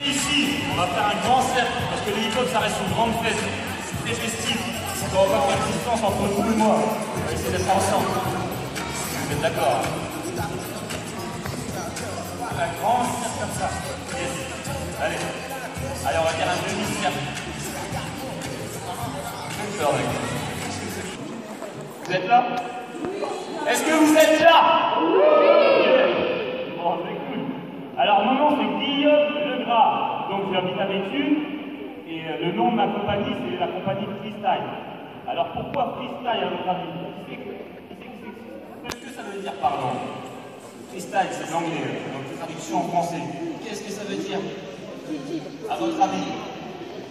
Ici, on va faire un grand cercle, parce que le hip-hop, ça reste une grande fête. C'est très festif. On va pas faire de distance entre vous et moi. On va essayer d'être ensemble. Vous êtes d'accord? Un grand cercle comme ça. Yes. Allez. Allez, on va faire un demi-cercle. Vous êtes là? Est-ce que vous êtes là? Bon, c'est cool. Alors, mon nom, c'est Guillaume Legras. Donc, j'habite à Béthune. Et le nom de ma compagnie, c'est la compagnie Freestyle. Alors, pourquoi Freestyle, à votre avis? Qu'est-ce que ça veut dire, pardon? Freestyle, c'est l'anglais. Donc, traduction en français. Qu'est-ce que ça veut dire? À votre avis?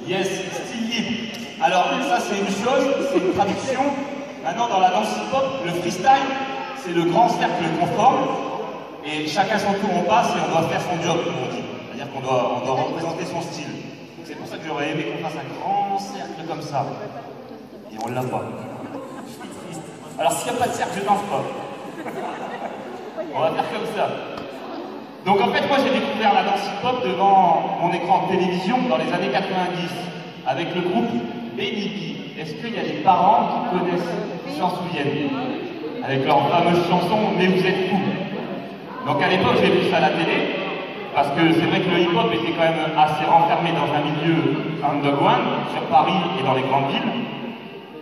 Yes, style libre. Alors, ça, c'est une chose, c'est une traduction. Maintenant, dans la danse hip-hop, le freestyle, c'est le grand cercle conforme. Et chacun son tour, on passe et on doit faire son job, comme on dit. C'est-à-dire qu'on doit représenter son style. C'est pour ça que j'aurais aimé qu'on fasse un grand cercle comme ça. Et on l'a pas. Alors, s'il n'y a pas de cercle, je danse pas. On va faire comme ça. Donc, en fait, moi, j'ai découvert la danse hip-hop devant mon écran de télévision dans les années 90, avec le groupe Benny B. Est-ce qu'il y a des parents qui connaissent, qui s'en souviennent? Avec leur fameuse chanson « Mais vous êtes fous ». Donc à l'époque, j'ai vu ça à la télé, parce que c'est vrai que le hip-hop était quand même assez renfermé dans un milieu underground, sur Paris et dans les grandes villes.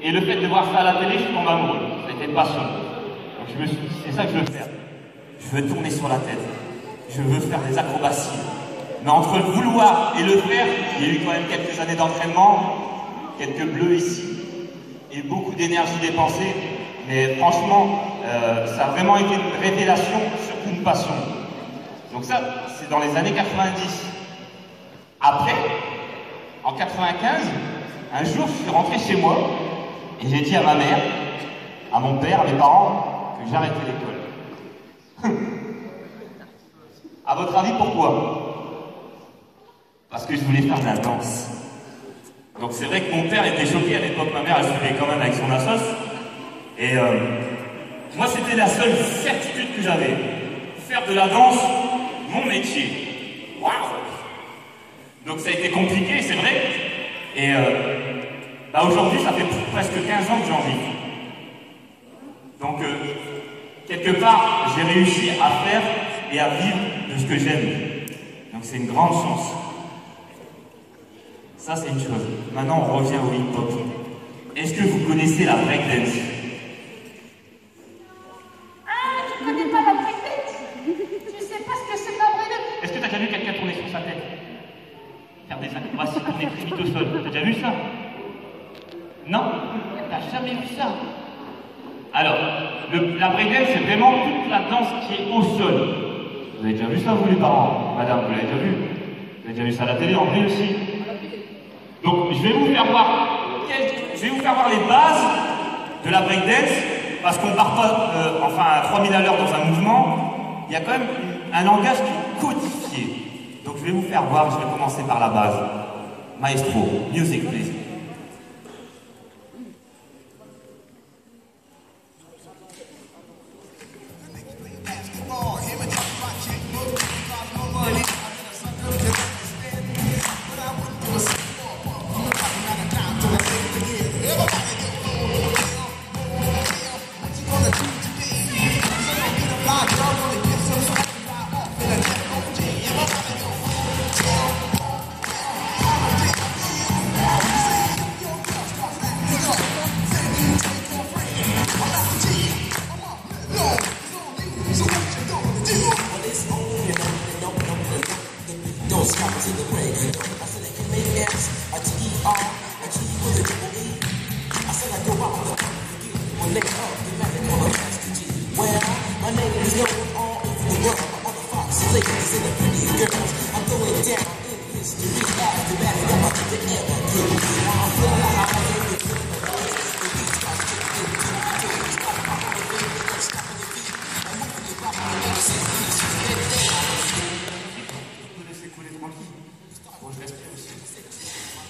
Et le fait de voir ça à la télé, je tombe amoureux. C'était une passion. Donc je me suis dit, c'est ça que je veux faire. Je veux tourner sur la tête. Je veux faire des acrobaties. Mais entre le vouloir et le faire, il y a eu quand même quelques années d'entraînement, quelques bleus ici, et beaucoup d'énergie dépensée. Mais franchement, ça a vraiment été une révélation, surtout une passion. Donc ça, c'est dans les années 90. Après, en 95, un jour, je suis rentré chez moi, et j'ai dit à ma mère, à mon père, à mes parents, que j'arrêtais l'école. À votre avis, pourquoi? Parce que je voulais faire de la danse. Donc c'est vrai que mon père était choqué à l'époque, ma mère elle suivait quand même avec son assos. Et moi c'était la seule certitude que j'avais. Faire de la danse, mon métier. Waouh! Donc ça a été compliqué, c'est vrai. Et aujourd'hui ça fait presque 15 ans que j'en vis. Donc quelque part j'ai réussi à faire et à vivre de ce que j'aime. Donc c'est une grande chance. Ça, c'est une chose. Maintenant, on revient au hip-hop. Est-ce que vous connaissez la breakdance? Ah, tu connais pas la breakdance? Tu sais pas ce que c'est la breakdance? Est-ce que t'as déjà vu quelqu'un tourner sur sa tête? Faire des acrobaties, tourner très vite au sol. T'as déjà vu ça? Non? T'as jamais vu ça? Alors, la breakdance, c'est vraiment toute la danse qui est au sol. Vous avez déjà vu ça, vous, les parents? Madame, vous l'avez déjà vu? Vous avez déjà vu ça à la télé, en vrai aussi? Donc, je vais vous faire voir les bases de la breakdance, parce qu'on part pas, à 3000 à l'heure dans un mouvement. Il y a quand même un langage qui est codifié. Donc, je vais vous faire voir, je vais commencer par la base. Maestro, music please.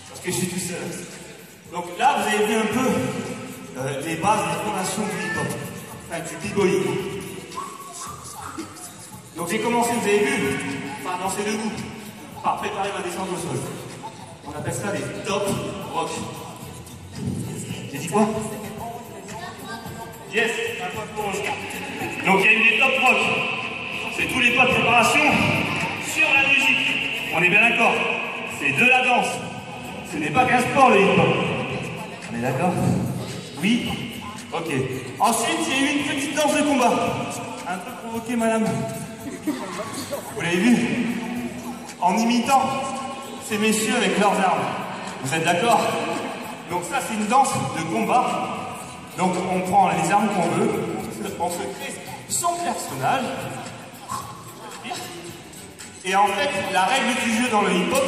Parce que je suis tout seul. Donc là, vous avez vu un peu les bases des fondations du hip-hop, enfin du b-boying. Donc j'ai commencé, vous avez vu, par danser debout. par préparer ma descente au sol. On appelle ça les top rock. J'ai dit quoi? Yes, un point pour eux. Donc il y a eu les top rock. C'est tous les pas de préparation sur la musique. On est bien d'accord? C'est de la danse. Ce n'est pas qu'un sport le hip-hop. On est d'accord? Oui? Ok. Ensuite, il y a eu une petite danse de combat. Un peu provoqué, madame. Vous l'avez vu? En imitant ces messieurs avec leurs armes. Vous êtes d'accord? Donc ça, c'est une danse de combat. Donc on prend les armes qu'on veut, on se crée son personnage. Et en fait, la règle du jeu dans le hip-hop,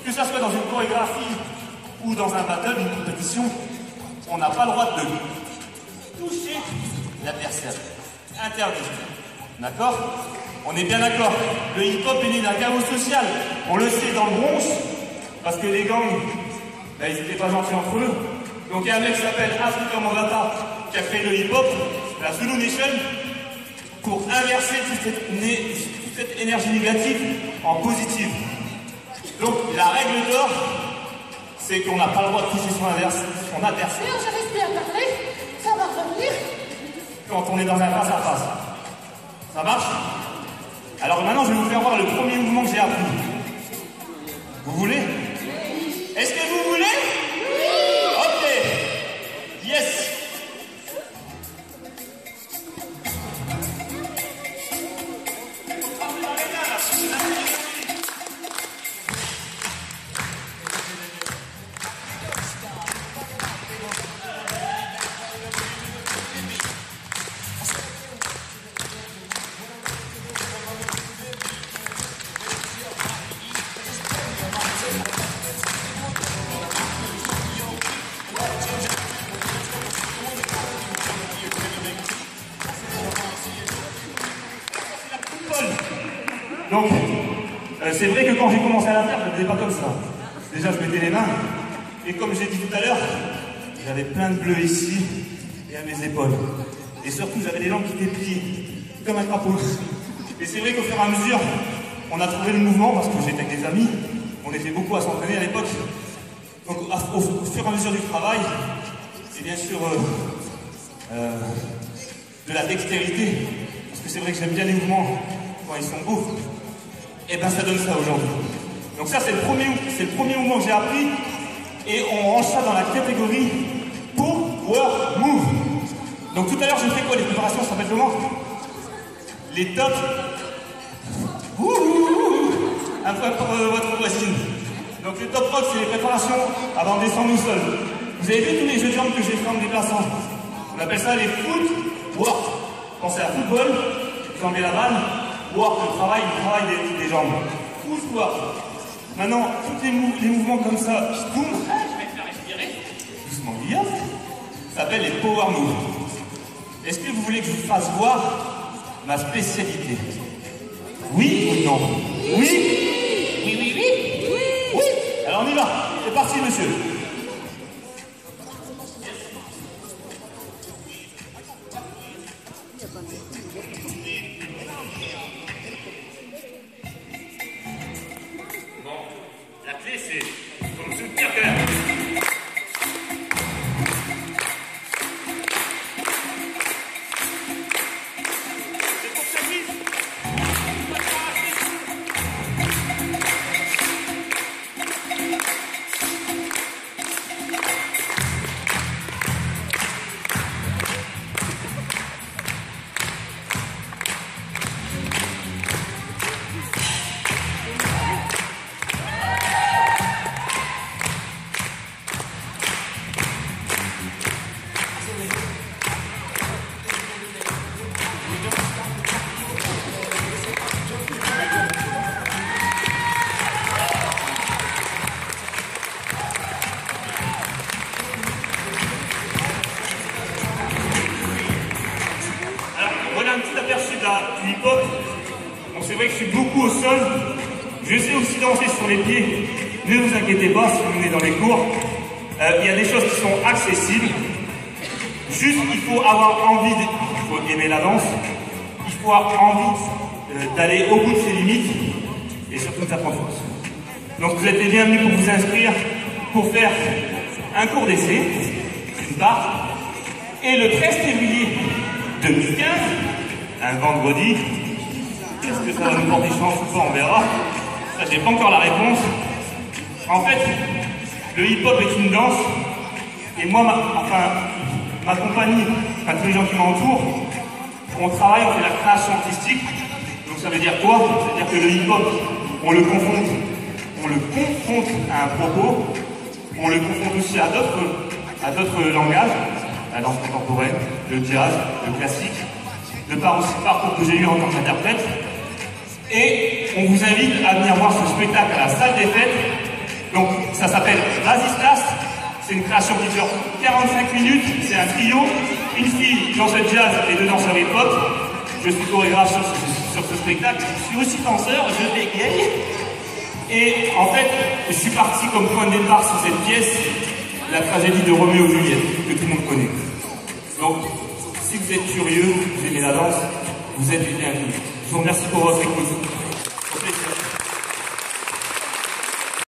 que ça soit dans une chorégraphie ou dans un battle, une compétition, on n'a pas le droit de toucher l'adversaire. Interdit. D'accord? On est bien d'accord. Le hip-hop est né d'un chaos social. On le sait dans le Bronx, parce que les gangs, ils n'étaient pas gentils entre eux. Donc il y a un mec qui s'appelle Afrika Bambaataa qui a créé le hip-hop, la Zulu Nation, pour inverser toute cette énergie négative en positive. Donc la règle d'or, c'est qu'on n'a pas le droit de toucher son adversaire. J'arrive plus à parler, ça va revenir. Quand on est dans un face à face. Ça marche? Alors maintenant, je vais vous faire voir le premier mouvement que j'ai appris. Vous voulez? Est-ce que vous voulez? Oui! Ok! Yes! Donc, c'est vrai que quand j'ai commencé à la faire, je ne faisais pas comme ça. Déjà, je mettais les mains, et comme j'ai dit tout à l'heure, j'avais plein de bleus ici, et à mes épaules. Et surtout, j'avais les jambes qui étaient pliées, comme un crapaud. Et c'est vrai qu'au fur et à mesure, on a trouvé le mouvement, parce que j'étais avec des amis, on était beaucoup à s'entraîner à l'époque. Donc, au fur et à mesure du travail, et bien sûr, de la dextérité, parce que c'est vrai que j'aime bien les mouvements quand ils sont beaux. Et ben ça donne ça aujourd'hui. Donc ça c'est le premier mouvement que j'ai appris et on range ça dans la catégorie Power Move. Donc tout à l'heure j'ai fait quoi les préparations, ça s'appelle comment? Les tops. Un peu pour votre voisine. Donc les top rock c'est les préparations avant de descendre au sol. Vous avez vu tous les jeux de jambes que j'ai fait en me déplaçant? On appelle ça les footwork. Pensez à football, vous enlevez la balle. Work, le travail des jambes. Footwork. Maintenant, tous les mouvements comme ça, boum, je vais te faire respirer. Doucement, Guillaume. Ça s'appelle les power moves. Est-ce que vous voulez que je vous fasse voir ma spécialité? Oui ou non? Oui? Oui. Alors on y va. C'est parti, monsieur. La clé, c'est comme soutenir quand même. C'est pour que ça glisse. Du hip-hop. Donc c'est vrai que je suis beaucoup au sol. Je sais aussi danser sur les pieds. Ne vous inquiétez pas si vous venez dans les cours. Il y a des choses qui sont accessibles. Juste, il faut avoir envie, il faut aimer la danse. Il faut avoir envie d'aller au bout de ses limites et surtout de faire confiance. Donc vous êtes les bienvenus pour vous inscrire, pour faire un cours d'essai, d'une part, et le 13 février 2015, un vendredi, est-ce que ça va nous porter chance ou pas, on verra, ça j'ai pas encore la réponse. En fait, le hip-hop est une danse, et moi, ma compagnie, enfin tous les gens qui m'entourent, on travaille, on fait la création artistique. Donc ça veut dire quoi? Ça veut dire que le hip-hop, on le confronte à un propos, on le confronte aussi à d'autres langages, la danse contemporaine, le jazz, le classique, de par aussi le parcours que j'ai eu en tant qu'interprète. Et on vous invite à venir voir ce spectacle à la salle des fêtes. Donc ça s'appelle Vasistas, c'est une création qui dure 45 minutes, c'est un trio, une fille danseuse jazz et deux danseurs hip-hop. Je suis chorégraphe sur ce spectacle, je suis aussi danseur, je bégaye. Et en fait, je suis parti comme point de départ sur cette pièce, la tragédie de Roméo et Juliette, que tout le monde connaît. Donc, si vous êtes curieux, vous aimez la danse, vous êtes les bienvenus. Je vous remercie pour votre écoute.